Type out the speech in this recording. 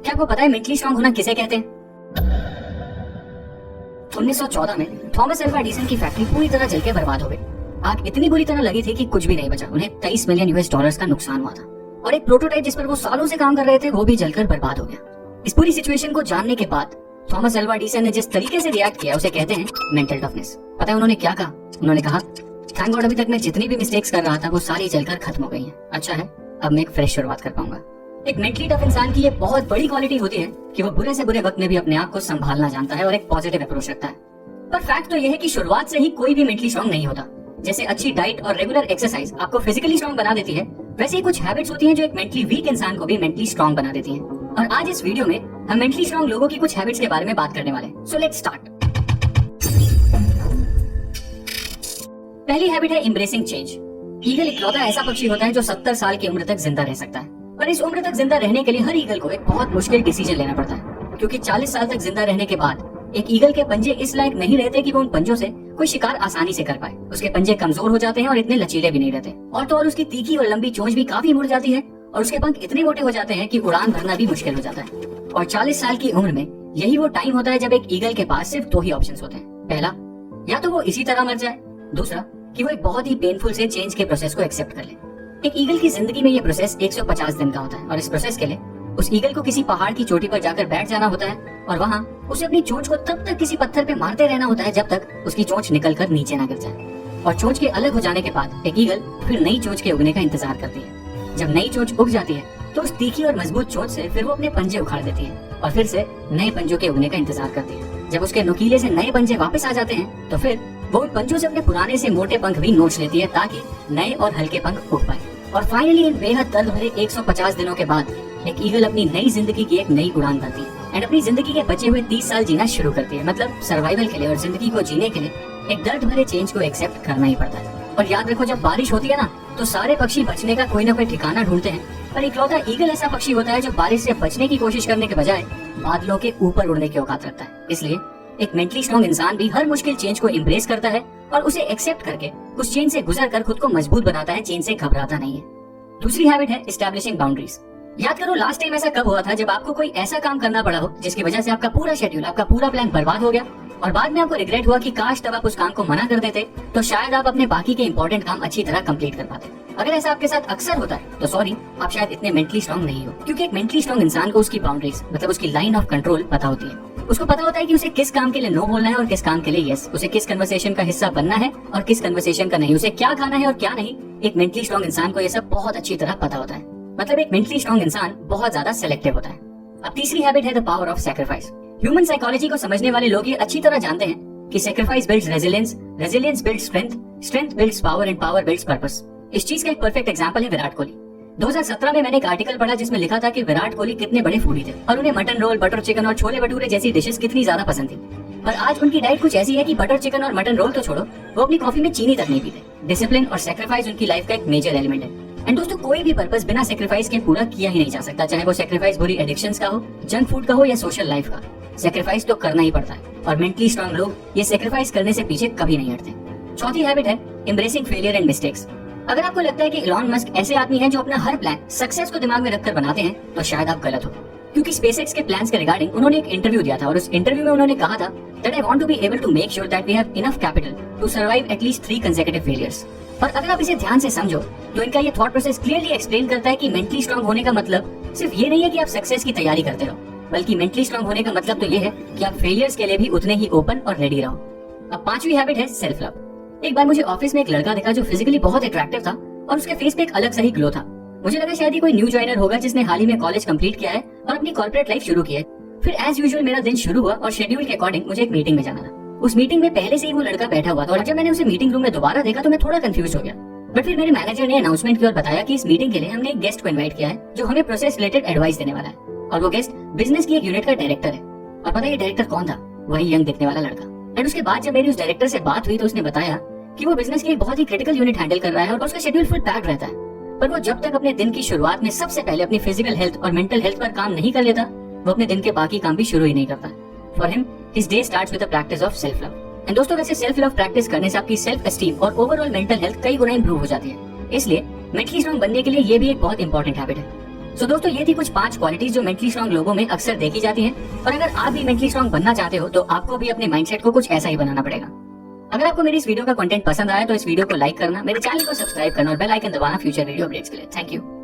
क्या आपको पता है मेंटली स्ट्रांग होना किसे कहते हैं? 1914 में थॉमस अल्वा एडिसन की फैक्ट्री पूरी तरह जलकर बर्बाद हो गई। आग इतनी बुरी तरह लगी थी कि कुछ भी नहीं बचा। उन्हें 23 मिलियन यूएस डॉलर्स का नुकसान हुआ था और एक प्रोटोटाइप जिस पर वो सालों से काम कर रहे थे वो भी जलकर बर्बाद हो गया। इस पूरी सिचुएशन को जानने के बाद थॉमस अल्वा एडिसन ने जिस तरीके से रिएक्ट किया उसे कहते हैं मेंटल टफनेस। पता है उन्होंने क्या कहा? उन्होंने कहा, थैंक गॉड अभी तक मैं जितनी भी मिस्टेक्स कर रहा था वो सारी जलकर खत्म हो गई हैं। अच्छा है, अब मैं एक फ्रेश शुरुआत कर पाऊंगा। एक मेंटली टफ इंसान की ये बहुत बड़ी क्वालिटी होती है कि वो बुरे से बुरे वक्त में भी अपने आप को संभालना जानता है और एक पॉजिटिव अप्रोच रखता है। पर फैक्ट तो ये है कि शुरुआत से ही कोई भी मेंटली स्ट्रांग नहीं होता। जैसे अच्छी डाइट और रेगुलर एक्सरसाइज आपको फिजिकली स्ट्रांग बना देती है, वैसे ही कुछ हैबिट्स होती हैं जो एक मेंटली वीक इंसान को भी मेंटली स्ट्रांग बना देती हैं। और आज इस वीडियो में हम मेंटली स्ट्रांग लोगों की कुछ हैबिट्स के बारे में बात करने वाले हैं। So let's start. पहली हैबिट है एम्ब्रेसिंग चेंज। ईगल इकलौता ऐसा पक्षी होता है जो 70 साल की उम्र तक जिंदा रह सकता है। पर इस उम्र तक जिंदा रहने के लिए हर ईगल को एक बहुत मुश्किल डिसीजन लेना पड़ता है, क्योंकि 40 साल तक जिंदा रहने के बाद एक ईगल के पंजे इस लायक नहीं रहते कि वो उन पंजों से कोई शिकार आसानी से कर पाए। उसके पंजे कमजोर हो जाते हैं और इतने लचीले भी नहीं रहते। और तो और उसकी तीखी और लंबी चोंच भी काफी मुड़ जाती है और उसके पंख इतने मोटे हो जाते हैं कि उड़ान भरना भी मुश्किल हो जाता है। और 40 साल की उम्र में यही वो टाइम होता है जब एक ईगल के पास सिर्फ 2 ही ऑप्शंस होते हैं। पहला, या तो वो इसी तरह मर जाए। दूसरा, कि वो एक बहुत ही पेनफुल से चेंज के प्रोसेस को एक्सेप्ट कर ले। एक ईगल की जिंदगी में ये प्रोसेस 150 दिन का होता है और इस प्रोसेस के लिए उस ईगल को किसी पहाड़ की चोटी पर जाकर बैठ जाना होता है और वहाँ उसे अपनी चोंच को तब तक किसी पत्थर पे मारते रहना होता है जब तक उसकी चोंच निकलकर नीचे ना गिर जाए। और चोंच के अलग हो जाने के बाद एक ईगल फिर नई चोंच के उगने का इंतजार करती है। जब नई चोंच उग जाती है तो उस तीखी और मजबूत चोंच से फिर वो अपने पंजे उखाड़ देती है और फिर से नए पंजों के उगने का इंतजार करती है। जब उसके नुकीले से नए पंजे वापस आ जाते हैं तो फिर वो उन पंजों से अपने पुराने से मोटे पंख भी नोच लेती है ताकि नए और हल्के पंख उग पाए। और फाइनली इन बेहद दर्द भरे 150 दिनों के बाद एक ईगल अपनी नई जिंदगी की एक नई उड़ान भरती है एंड अपनी जिंदगी के बचे हुए 30 साल जीना शुरू करती है। मतलब सर्वाइवल के लिए और जिंदगी को जीने के लिए एक दर्द भरे चेंज को एक्सेप्ट करना ही पड़ता है। और याद रखो, जब बारिश होती है ना तो सारे पक्षी बचने का कोई ना कोई ठिकाना ढूंढते हैं, पर इकलौता ईगल ऐसा पक्षी होता है जो बारिश से बचने की कोशिश करने के बजाय बादलों के ऊपर उड़ने की औकात रखता है। इसलिए एक मेंटली स्ट्रांग इंसान भी हर मुश्किल चेंज को एम्ब्रेस करता है और उसे एक्सेप्ट करके उस चेंज से गुजर कर खुद को मजबूत बनाता है, चेंज से घबराता नहीं है। दूसरी हैबिट है एस्टैब्लिशिंग बाउंड्रीज। याद करो, लास्ट टाइम ऐसा कब हुआ था जब आपको कोई ऐसा काम करना पड़ा हो जिसकी वजह से आपका पूरा शेड्यूल, आपका पूरा प्लान बर्बाद हो गया और बाद में आपको रिग्रेट हुआ कि काश तब आप उस काम को मना कर देते तो शायद आप अपने बाकी के इंपॉर्टेंट काम अच्छी तरह कंप्लीट कर पाते। अगर ऐसा आपके साथ अक्सर होता है तो सॉरी, आप शायद इतने मेंटली स्ट्रांग नहीं हो, क्योंकि एक मेंटली स्ट्रांग इंसान को उसकी बाउंड्रीज मतलब उसकी लाइन ऑफ कंट्रोल पता होती है। उसको पता होता है कि उसे किस काम के लिए नो बोलना है और किस काम के लिए यस, उसे किस कन्वर्सेशन का हिस्सा बनना है और किस कन्वर्सेशन का नहीं, उसे क्या खाना है और क्या नहीं। एक मेंटली स्ट्रांग इंसान को ये सब बहुत अच्छी तरह पता होता है। मतलब एक मेंटली स्ट्रांग इंसान बहुत ज्यादा सिलेक्टिव होता है। अब तीसरी हैबिट है the power of sacrifice. Human psychology को समझने वाले लोग ये अच्छी तरह जानते हैं कि sacrifice builds resilience, resilience builds strength, strength builds power and power builds purpose. इस चीज का एक परफेक्ट एग्जांपल है विराट कोहली। 2017 में मैंने एक आर्टिकल पढ़ा जिसमें लिखा था कि विराट कोहली कितने बड़े फूडी थे और उन्हें मटन रोल, बटर चिकन और छोले भटूरे जैसी डिशेस कितनी ज्यादा पसंद थी। पर आज उनकी डाइट कुछ ऐसी है कि बटर चिकन और मटन रोल तो छोड़ो, वो अपनी कॉफी में चीनी तक नहीं पीते। डिसिप्लिन और सैक्रिफाइस उनकी लाइफ का एक मेजर एलिमेंट है। एंड दोस्तों, कोई भी पर्पस बिना सैक्रिफाइस के पूरा किया ही नहीं जा सकता, चाहे वो सैक्रिफाइस बुरी एडिक्शंस का हो, जंक फूड का हो या सोशल लाइफ का। सैक्रिफाइस तो करना ही पड़ता है और मेंटली स्ट्रांग लोग ये सैक्रिफाइस करने से पीछे कभी नहीं हटते। चौथी हैबिट है एम्ब्रेसिंग फेलियर एंड मिस्टेक्स। अगर आपको लगता है कि इलॉन मस्क ऐसे आदमी हैं जो अपना हर प्लान सक्सेस को दिमाग में रखकर बनाते हैं तो शायद आप गलत हो, क्योंकि स्पेसएक्स के प्लान्स के रिगार्डिंग उन्होंने एक इंटरव्यू दिया था और उस इंटरव्यू में उन्होंने कहा था that I want to be able to make sure that we have enough capital to survive at least 3 consecutive failures. पर अगर आप इसे ध्यान से समझो तो इनका ये थॉट प्रोसेस क्लियरली एक्सप्लेन करता है कि मेंटली स्ट्रांग होने का मतलब सिर्फ ये नहीं है कि आप सक्सेस की तैयारी करते रहो, बल्कि मेंटली स्ट्रांग होने का मतलब तो ये है कि आप फेलियर्स के लिए भी उतने ही ओपन और रेडी रहो। अब पांचवी हैबिट है सेल्फ लव। एक बार मुझे ऑफिस में एक लड़का दिखा जो फिजिकली बहुत अट्रैक्टिव था और उसके फेस पे एक अलग सा ही ग्लो था। मुझे लगा शायद ही कोई न्यू ज्वाइनर होगा जिसने हाल ही में कॉलेज कंप्लीट किया है और अपनी कॉर्पोरेट लाइफ शुरू की है। फिर एज यूजुअल मेरा दिन शुरू हुआ और शेड्यूल के अकॉर्डिंग मुझे एक मीटिंग में जाना था। उस मीटिंग में पहले से ही वो लड़का बैठा हुआ था और जब मैंने उसे मीटिंग रूम में दोबारा देखा तो मैं थोड़ा कंफ्यूज हो गया। बट फिर मेरे मैनेजर ने अनाउंसमेंट की और बताया कि इस मीटिंग के लिए हमने एक गेस्ट को इनवाइट किया है जो हमें प्रोसेस रिलेटेड एडवाइस देने वाला है और वो गेस्ट बिजनेस की एक यूनिट का डायरेक्टर है। और पता है ये डायरेक्टर कौन था? वही यंग दिखने वाला लड़का। एंड उसके बाद जब मेरी उस डायरेक्टर से बात हुई तो उसने बताया कि वो बिजनेस की एक बहुत ही क्रिटिकल यूनिट हैंडल कर रहा है और उसका शेड्यूल फुल पैक्ड रहता है, पर वो जब तक अपने दिन की शुरुआत में सबसे पहले अपनी फिजिकल हेल्थ और मेंटल हेल्थ पर काम नहीं कर लेता वो अपने दिन के बाकी काम भी शुरू ही नहीं करता। For him his day starts with the practice of self love. And दोस्तों, वैसे सेल्फ लव प्रैक्टिस करने से आपकी सेल्फ एस्टीम और ओवरऑल मेंटल हेल्थ कई गुना इंप्रूव हो जाती है। इसलिए मेंटली स्ट्रांग बनने के लिए ये भी एक बहुत इंपॉर्टेंट हैबिट है। सो दोस्तों ये थी कुछ 5 क्वालिटीज जो मेंटली स्ट्रांग लोगों में अक्सर देखी जाती हैं। और अगर आप भी मेंटली स्ट्रांग बनना चाहते हो तो आपको भी अपने माइंडसेट को कुछ ऐसा ही बनाना पड़ेगा। अगर आपको मेरी इस वीडियो का कंटेंट पसंद आया तो इस वीडियो को लाइक करना, मेरे चैनल को सब्सक्राइब करना और बेल आइकन दबाना फ्यूचर वीडियो अपडेट्स के लिए। Thank you.